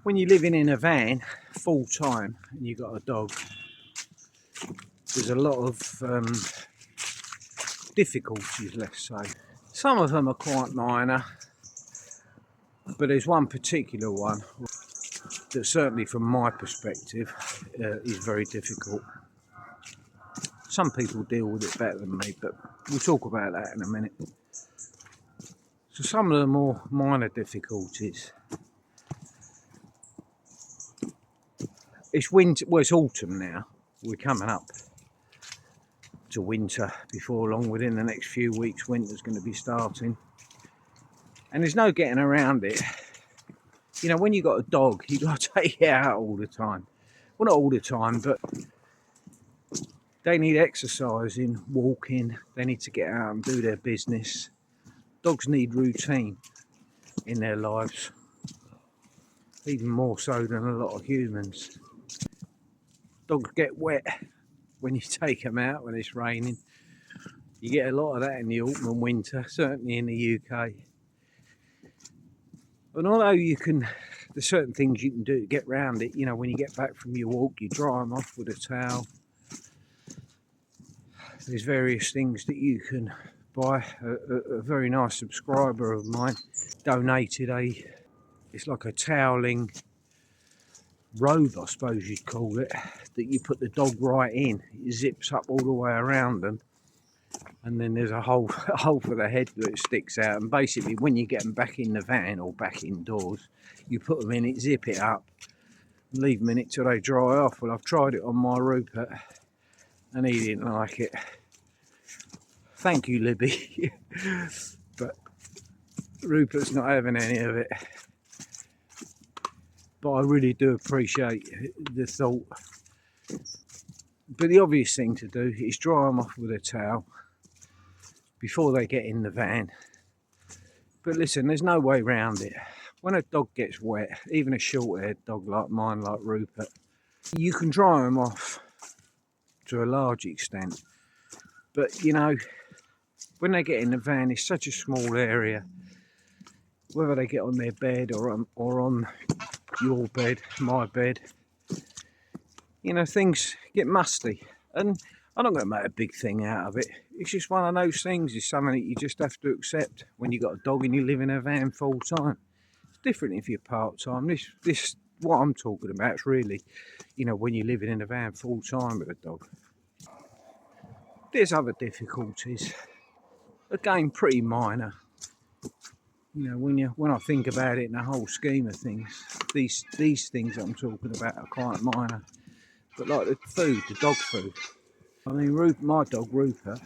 When you're living in a van full time and you've got a dog, there's a lot of difficulties, let's say. Some of them are quite minor, but there's one particular one that certainly from my perspective is very difficult. Some people deal with it better than me, but we'll talk about that in a minute. So some of the more minor difficulties. It's winter, well, it's autumn now. We're coming up to winter before long. Within the next few weeks, winter's going to be starting. And there's no getting around it. You know, when you've got a dog, you've got to take it out all the time. Well, not all the time, but they need exercising, walking. They need to get out and do their business. Dogs need routine in their lives, even more so than a lot of humans. Dogs get wet when you take them out when it's raining. You get a lot of that in the autumn and winter, certainly in the UK. And although there's certain things you can do to get around it. You know, when you get back from your walk, you dry them off with a towel. There's various things that you can buy. A very nice subscriber of mine donated it's like a toweling robe, I suppose you'd call it, that you put the dog right in. It zips up all the way around them, and then there's a hole for the head that sticks out. And basically, when you get them back in the van or back indoors, you put them in it, zip it up, leave them in it till they dry off. Well, I've tried it on my Rupert, and he didn't like it. Thank you, Libby. But Rupert's not having any of it. But I really do appreciate the thought. But the obvious thing to do is dry them off with a towel before they get in the van. But listen, there's no way around it. When a dog gets wet, even a short-haired dog like mine, like Rupert, you can dry them off to a large extent. But, you know, when they get in the van, it's such a small area. Whether they get on their bed or on your bed, my bed, you know, things get musty. And I'm not going to make a big thing out of it. It's just one of those things. It's something that you just have to accept when you've got a dog and you live in a van full time. It's different if you're part time. This what I'm talking about is really, you know, when you're living in a van full time with a dog. There's other difficulties. Again, pretty minor. You know, when I think about it in the whole scheme of things, these things I'm talking about are quite minor. But like the food, the dog food. I mean, my dog Rupert,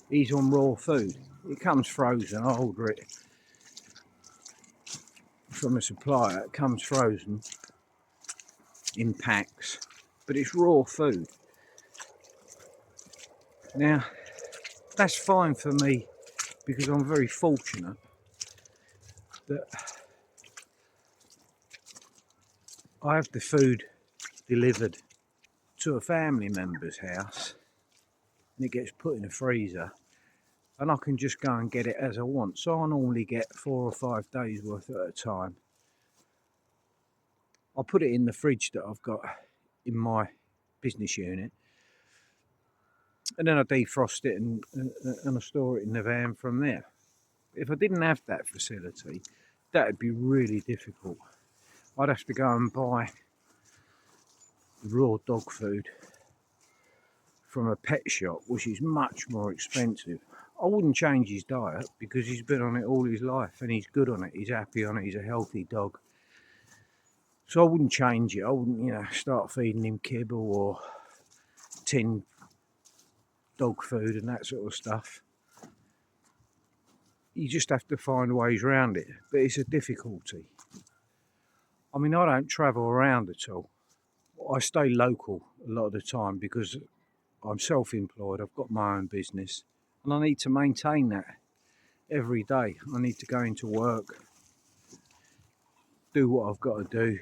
he's on raw food. It comes frozen. I order it from a supplier. It comes frozen in packs, but it's raw food. Now, that's fine for me because I'm very fortunate that I have the food delivered to a family member's house and it gets put in a freezer and I can just go and get it as I want. So I normally get 4 or 5 days worth at a time. I'll put it in the fridge that I've got in my business unit, and then I defrost it and I store it in the van from there. If I didn't have that facility, that would be really difficult. I'd have to go and buy raw dog food from a pet shop, which is much more expensive. I wouldn't change his diet because he's been on it all his life and he's good on it. He's happy on it. He's a healthy dog. So I wouldn't change it. I wouldn't, you know, start feeding him kibble or tin dog food and that sort of stuff. You just have to find ways around it, but it's a difficulty. I mean, I don't travel around at all. I stay local a lot of the time because I'm self-employed. I've got my own business and I need to maintain that every day. I need to go into work, do what I've got to do,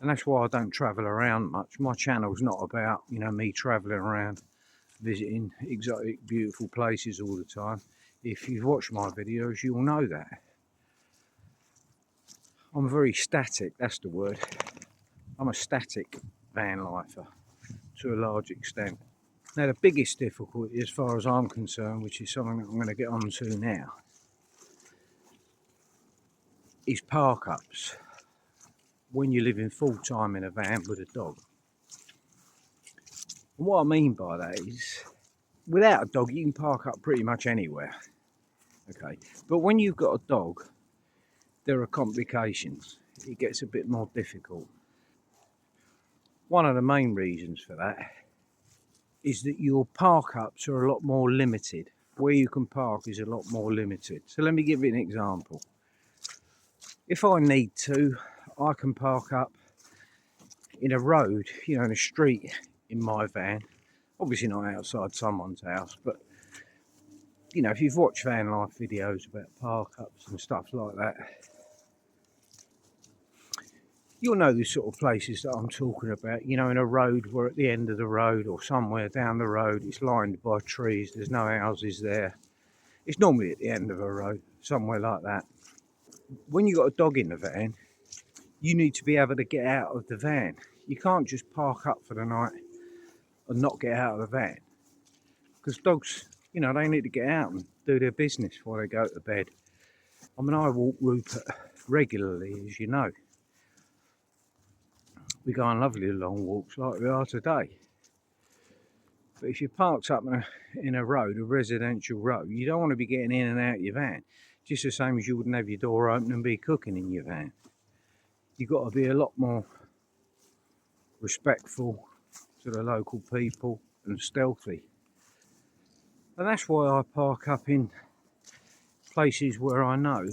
and that's why I don't travel around much. My channel's not about, you know, me traveling around visiting exotic beautiful places all the time. If you've watched my videos, you'll know that. I'm very static, that's the word. I'm a static van lifer to a large extent. Now the biggest difficulty as far as I'm concerned, which is something that I'm going to get on to now, is park ups when you're living full time in a van with a dog. And what I mean by that is, without a dog you can park up pretty much anywhere, okay, but when you've got a dog there are complications. It gets a bit more difficult. One of the main reasons for that is that your park ups are a lot more limited. Where you can park is a lot more limited. So let me give you an example. If I need to, I can park up in a road, you know, in a street in my van. Obviously not outside someone's house, but you know, if you've watched van life videos about park ups and stuff like that, you'll know the sort of places that I'm talking about. You know, in a road where at the end of the road or somewhere down the road it's lined by trees, there's no houses there. It's normally at the end of a road, somewhere like that. When you've got a dog in the van, you need to be able to get out of the van. You can't just park up for the night and not get out of the van, because dogs, you know, they need to get out and do their business before they go to bed. I mean, I walk Rupert regularly, as you know. We go on lovely long walks like we are today. But if you're parked up in a road, a residential road, you don't want to be getting in and out of your van. Just the same as you wouldn't have your door open and be cooking in your van. You've got to be a lot more respectful to the local people and stealthy. And that's why I park up in places where I know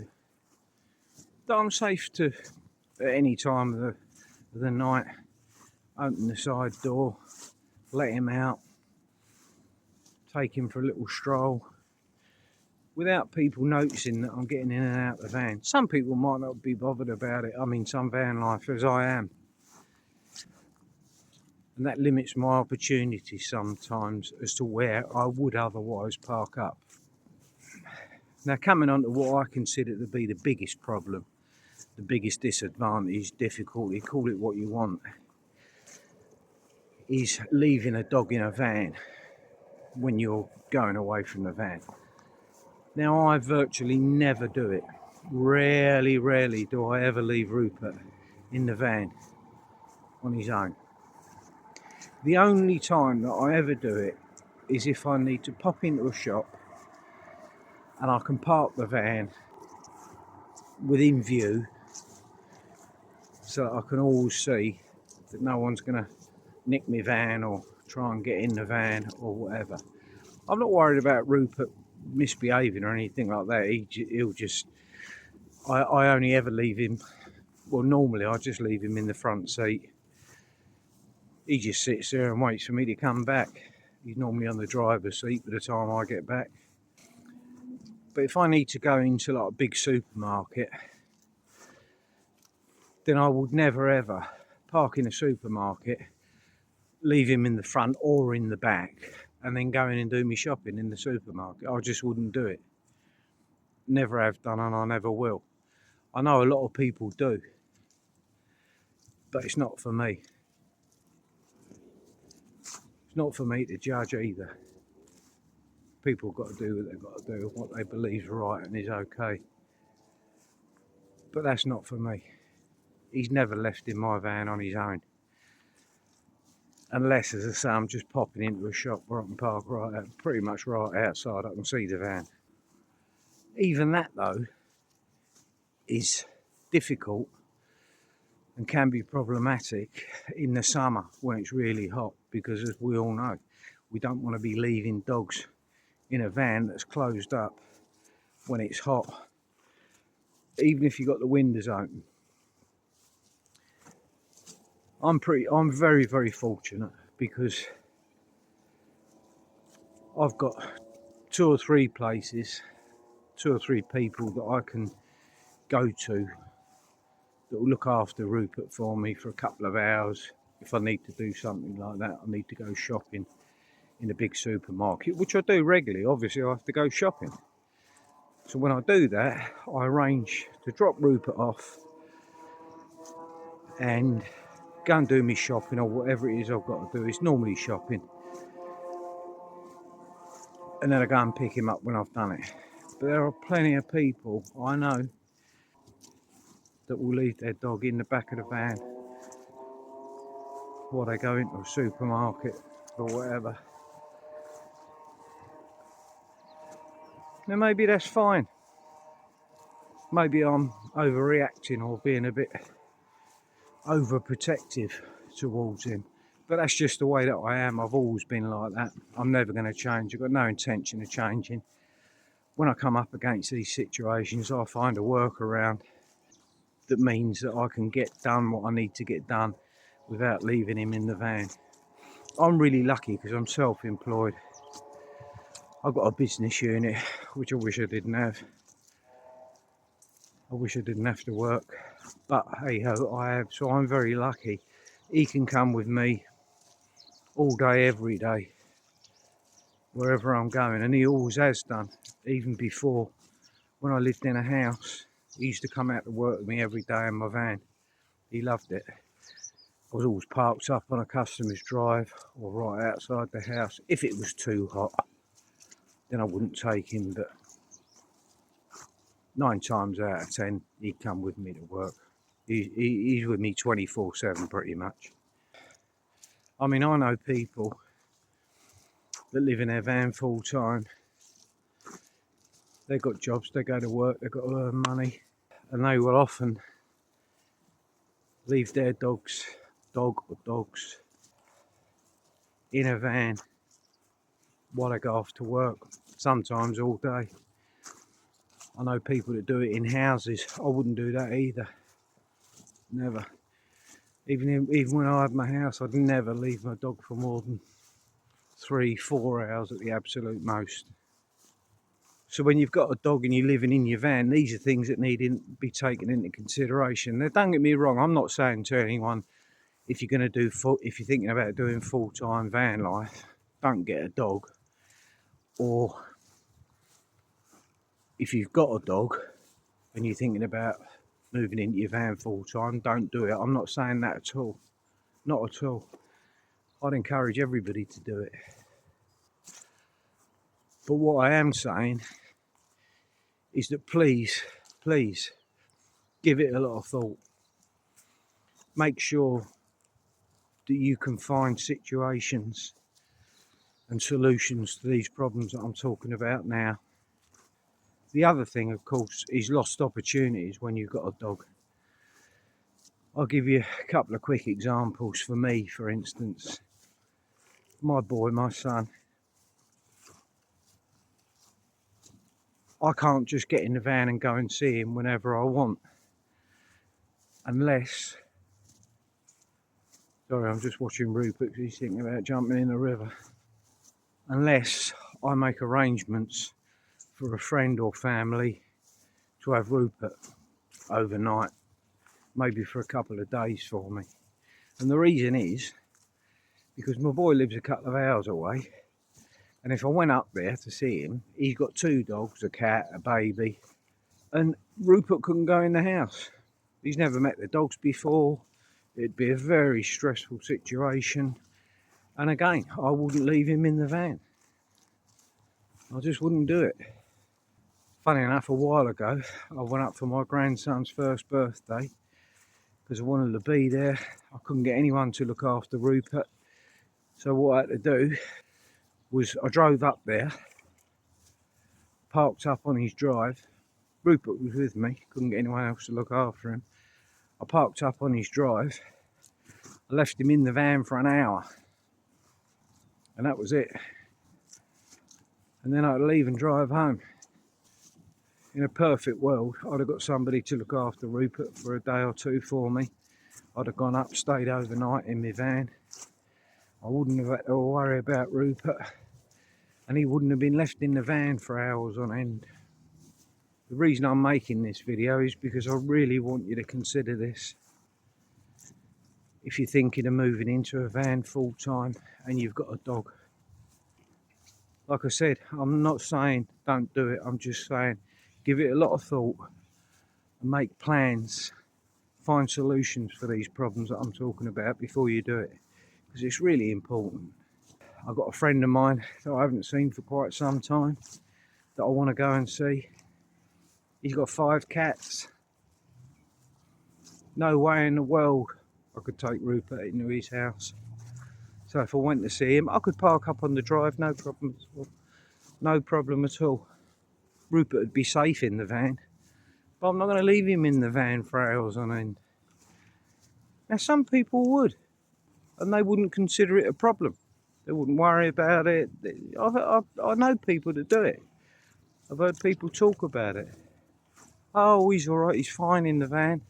that I'm safe to, at any time of the night, open the side door, let him out, take him for a little stroll, without people noticing that I'm getting in and out of the van. Some people might not be bothered about it. I mean, some van lifers, I am. And that limits my opportunities sometimes as to where I would otherwise park up. Now, coming on to what I consider to be the biggest problem, the biggest disadvantage, difficulty, call it what you want, is leaving a dog in a van when you're going away from the van. Now, I virtually never do it. Rarely do I ever leave Rupert in the van on his own. The only time that I ever do it is if I need to pop into a shop and I can park the van within view so that I can always see that no one's going to nick my van or try and get in the van or whatever. I'm not worried about Rupert misbehaving or anything like that. He'll just... I only ever leave him... Well, normally I just leave him in the front seat. He just sits there and waits for me to come back. He's normally on the driver's seat by the time I get back. But if I need to go into like a big supermarket, then I would never ever park in a supermarket, leave him in the front or in the back, and then go in and do my shopping in the supermarket. I just wouldn't do it. Never have done, and I never will. I know a lot of people do, but it's not for me. It's not for me to judge either. People have got to do what they've got to do, what they believe is right and is okay. But that's not for me. He's never left in my van on his own. Unless, as I say, I'm just popping into a shop where I can park pretty much right outside. I can see the van. Even that, though, is difficult and can be problematic in the summer when it's really hot, because as we all know, we don't want to be leaving dogs in a van that's closed up when it's hot, even if you've got the windows open. I'm very fortunate because I've got 2 or 3 places, 2 or 3 people that I can go to that will look after Rupert for me for a couple of hours. If I need to do something like that, I need to go shopping in a big supermarket, which I do regularly. Obviously I have to go shopping. So when I do that, I arrange to drop Rupert off and go and do me shopping or whatever it is I've got to do. It's normally shopping, and then I go and pick him up when I've done it. But there are plenty of people I know that will leave their dog in the back of the van while they go into a supermarket or whatever. Now maybe that's fine. Maybe I'm overreacting or being a bit overprotective towards him. But that's just the way that I am. I've always been like that. I'm never going to change. I've got no intention of changing. When I come up against these situations, I find a workaround that means that I can get done what I need to get done without leaving him in the van. I'm really lucky because I'm self-employed. I've got a business unit, which I wish I didn't have. I wish I didn't have to work, but hey ho, I have, so I'm very lucky. He can come with me all day, every day, wherever I'm going, and he always has done. Even before, when I lived in a house, he used to come out to work with me every day in my van. He loved it. I was always parked up on a customer's drive or right outside the house. If it was too hot, then I wouldn't take him, but 9 times out of 10, he'd come with me to work. He's with me 24/7 pretty much. I mean, I know people that live in their van full time. They've got jobs, they go to work, they've got to earn money, and they will often leave their dog or dogs in a van while they go off to work, sometimes all day. I know people that do it in houses. I wouldn't do that either. Never. Even when I had my house, I'd never leave my dog for more than 3-4 hours at the absolute most. So when you've got a dog and you're living in your van, these are things that need to be taken into consideration. Now, don't get me wrong, I'm not saying to anyone, if you're thinking about doing full-time van life, don't get a dog. Or if you've got a dog and you're thinking about moving into your van full-time, don't do it. I'm not saying that at all. Not at all. I'd encourage everybody to do it. But what I am saying is that please give it a lot of thought. Make sure that you can find situations and solutions to these problems that I'm talking about now. The other thing, of course, is lost opportunities when you've got a dog. I'll give you a couple of quick examples. For me, for instance, my son, I can't just get in the van and go and see him whenever I want, unless, sorry, I'm just watching Rupert because he's thinking about jumping in the river, unless I make arrangements for a friend or family to have Rupert overnight, maybe for a couple of days for me. And the reason is because my boy lives a couple of hours away, and if I went up there to see him, he's got 2 dogs, a cat, a baby, and Rupert couldn't go in the house. He's never met the dogs before. It'd be a very stressful situation, and again, I wouldn't leave him in the van. I just wouldn't do it. Funny enough, a while ago, I went up for my grandson's first birthday because I wanted to be there. I couldn't get anyone to look after Rupert, so what I had to do was I drove up there, parked up on his drive. Rupert was with me, couldn't get anyone else to look after him. I parked up on his drive. I left him in the van for an hour, and that was it. And then I'd leave and drive home. In a perfect world, I'd have got somebody to look after Rupert for a day or 2 for me. I'd have gone up, stayed overnight in my van. I wouldn't have had to worry about Rupert, and he wouldn't have been left in the van for hours on end. The reason I'm making this video is because I really want you to consider this. If you're thinking of moving into a van full time and you've got a dog, like I said, I'm not saying don't do it. I'm just saying give it a lot of thought and make plans find solutions for these problems that I'm talking about before you do it, because it's really important. I've got a friend of mine that I haven't seen for quite some time that I want to go and see. He's got 5 cats. No way in the world I could take Rupert into his house. So if I went to see him, I could park up on the drive, no problem at all. No problem at all. Rupert would be safe in the van, but I'm not going to leave him in the van for hours on end. Now some people would, and they wouldn't consider it a problem. They wouldn't worry about it. I know people that do it. I've heard people talk about it. Oh, he's all right, he's fine in the van.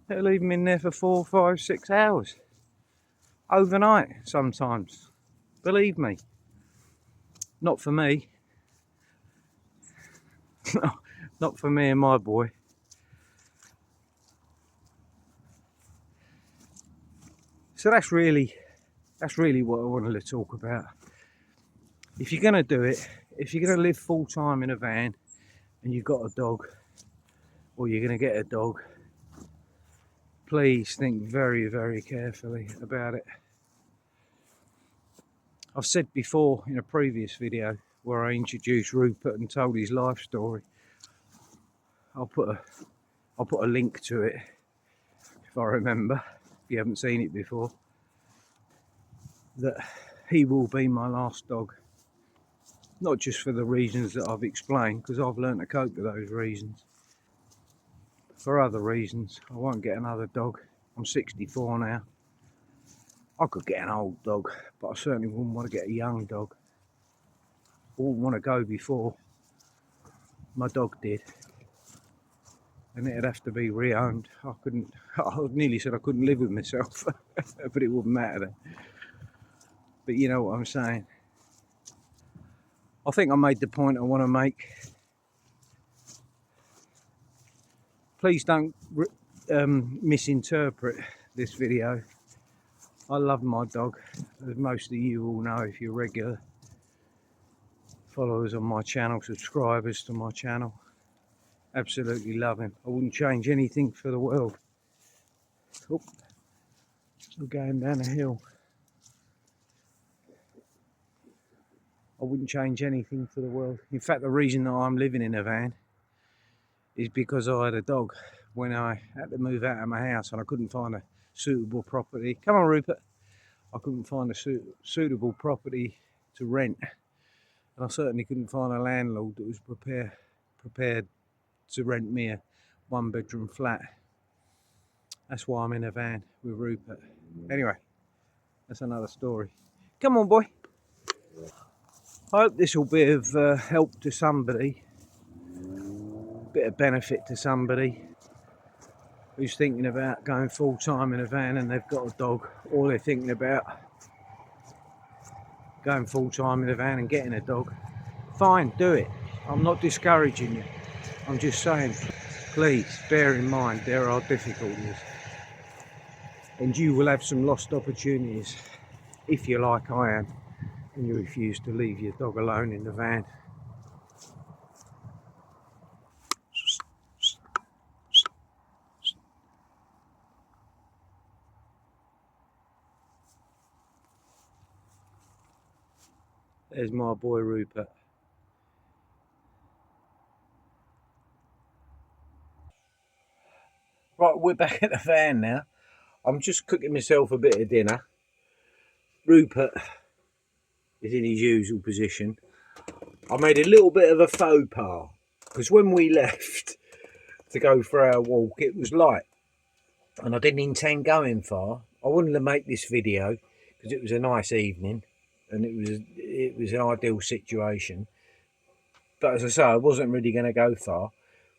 They'll leave him in there for 4, 5, 6 hours. Overnight, sometimes. Believe me. Not for me. Not for me and my boy. So that's really what I wanted to talk about. If you're going to do it, if you're going to live full time in a van and you've got a dog, or you're going to get a dog, please think very, very carefully about it. I've said before in a previous video where I introduced Rupert and told his life story, I'll put a link to it if I remember, if you haven't seen it before, that he will be my last dog. Not just for the reasons that I've explained, because I've learned to cope with those reasons. For other reasons, I won't get another dog. I'm 64 now. I could get an old dog, but I certainly wouldn't want to get a young dog. I wouldn't want to go before my dog did. And it'd have to be reowned. I nearly said I couldn't live with myself, but it wouldn't matter then. But you know what I'm saying. I think I made the point I want to make. Please don't misinterpret this video. I love my dog, as most of you all know if you're regular followers on my channel, subscribers to my channel. Absolutely love him. I wouldn't change anything for the world. Oh, we're going down a hill. I wouldn't change anything for the world. In fact, the reason that I'm living in a van is because I had a dog when I had to move out of my house and I couldn't find a suitable property. Come on, Rupert. I couldn't find a suitable property to rent. And I certainly couldn't find a landlord that was prepared to rent me a 1-bedroom flat. That's why I'm in a van with Rupert. Anyway, that's another story. Come on, boy. I hope this will be of help to somebody, a bit of benefit to somebody who's thinking about going full time in a van and they've got a dog, or they're thinking about going full time in a van and getting a dog. Fine, do it. I'm not discouraging you. I'm just saying, please bear in mind there are difficulties and you will have some lost opportunities if you're like I am and you refuse to leave your dog alone in the van. There's my boy Rupert. Right, we're back at the van now. I'm just cooking myself a bit of dinner. Rupert is in his usual position. I made a little bit of a faux pas because when we left to go for our walk, it was light and I didn't intend going far. I wanted to make this video because it was a nice evening and it was an ideal situation. But as I say, I wasn't really going to go far.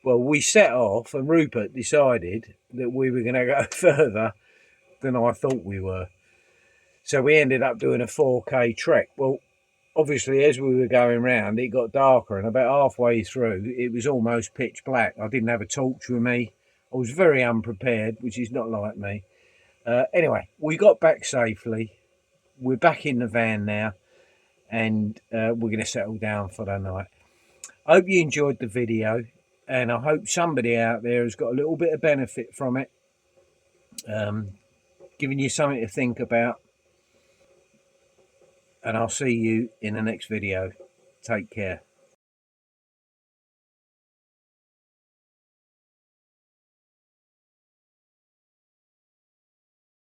Well, we set off and Rupert decided that we were going to go further than I thought we were. So we ended up doing a 4K trek. Well, obviously, as we were going round, it got darker, and about halfway through, it was almost pitch black. I didn't have a torch with me. I was very unprepared, which is not like me. Anyway, we got back safely. We're back in the van now, and we're going to settle down for the night. I hope you enjoyed the video, and I hope somebody out there has got a little bit of benefit from it. Giving you something to think about, and I'll see you in the next video. Take care.